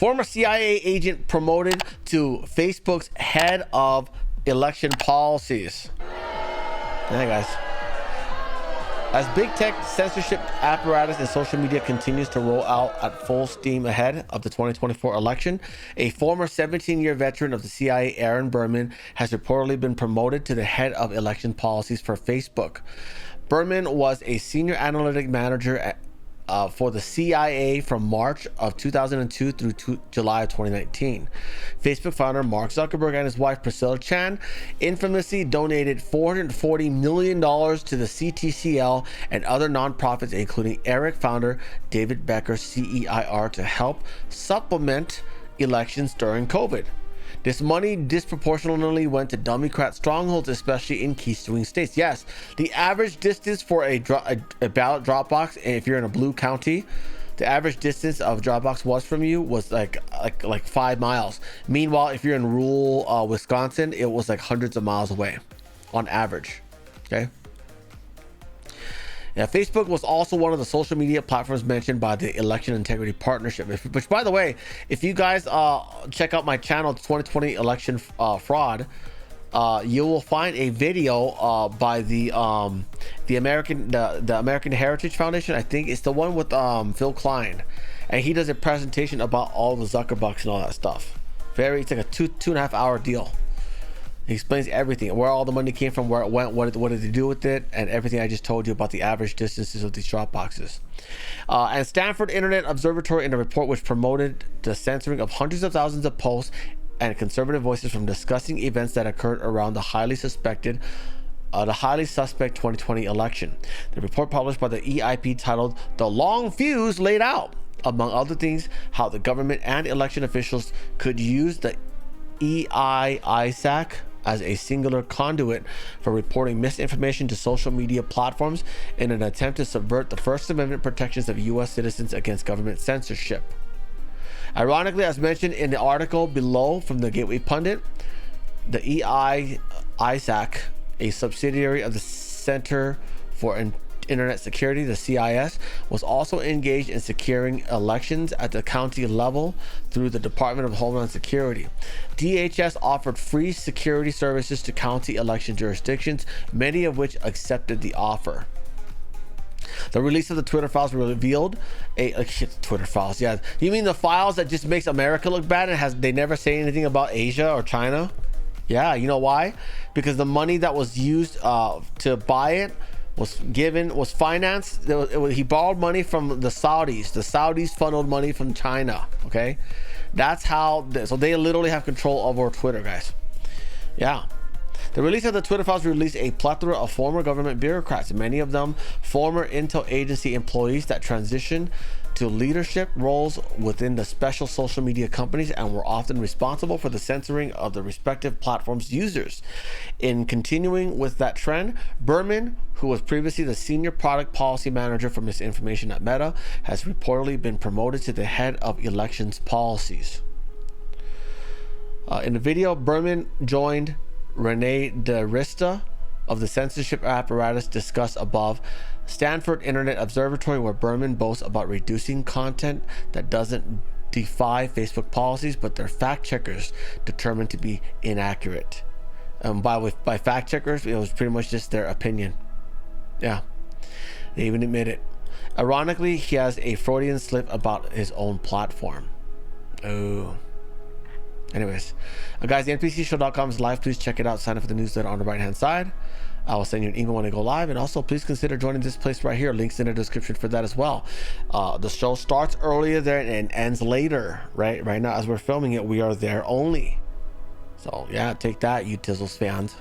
Former CIA agent promoted to Facebook's head of election policies. Yeah, guys. As big tech censorship apparatus and social media continues to roll out at full steam ahead of the 2024 election, a former 17-year veteran of the CIA, Aaron Berman, has reportedly been promoted to the head of election policies for Facebook. Berman was a senior analytic manager for the CIA from March of 2002 through July of 2019. Facebook founder Mark Zuckerberg and his wife Priscilla Chan infamously donated $440 million to the CTCL and other nonprofits, including Eric founder David Becker CEIR, to help supplement elections during COVID. This money disproportionately went to Democrat strongholds, especially in key swing states. Yes, the average distance for a ballot drop box, if you're in a blue county, the average distance of drop box from you was like 5 miles. Meanwhile, if you're in rural Wisconsin, it was like hundreds of miles away on average. Okay. Now, Facebook was also one of the social media platforms mentioned by the Election Integrity Partnership, which, by the way, if you guys check out my channel, 2020 Election Fraud, you will find a video by the American Heritage Foundation. I think it's the one with Phil Klein, and he does a presentation about all the Zuckerbucks and all that stuff. It's like a two and a half hour deal. He explains everything, where all the money came from, where it went, what did they do with it, and everything I just told you about the average distances of these drop boxes. And Stanford Internet Observatory, in a report which promoted the censoring of hundreds of thousands of posts and conservative voices from discussing events that occurred around the highly suspect 2020 election. The report published by the EIP, titled "The Long Fuse," laid out, among other things, how the government and election officials could use the EISAC as a singular conduit for reporting misinformation to social media platforms in an attempt to subvert the First Amendment protections of U.S. citizens against government censorship. Ironically, as mentioned in the article below from the Gateway Pundit, the EISAC, a subsidiary of the Center for Internet Security, the CIS, was also engaged in securing elections at the county level through the Department of Homeland Security. DHS offered free security services to county election jurisdictions, many of which accepted the offer. The release of the Twitter files revealed Twitter files. Yeah, you mean the files that just makes America look bad and they never say anything about Asia or China? Yeah, you know why? Because the money that was used to buy it was financed. He borrowed money from the Saudis. The Saudis funneled money from China. Okay, that's how. So they literally have control over Twitter, guys. Yeah. The release of the Twitter files released a plethora of former government bureaucrats, many of them former intel agency employees that transitioned to leadership roles within the special social media companies and were often responsible for the censoring of the respective platforms' users. In continuing with that trend, Berman, who was previously the senior product policy manager for misinformation at Meta, has reportedly been promoted to the head of elections policies. In the video, Berman joined Renee DeRista of the censorship apparatus discussed above, Stanford Internet Observatory, where Berman boasts about reducing content that doesn't defy Facebook policies, but their fact checkers determined to be inaccurate. By fact checkers, it was pretty much just their opinion. Yeah, they even admit it. Ironically, he has a Freudian slip about his own platform. Oh. Anyways, guys, the NPCshow.com is live. Please check it out. Sign up for the newsletter on the right hand side. I will send you an email when I go live, and also please consider joining this place right here. Links in the description for that as well. The show starts earlier there and ends later. Right now, as we're filming it, we are there only. So yeah, take that, you Tizzles fans.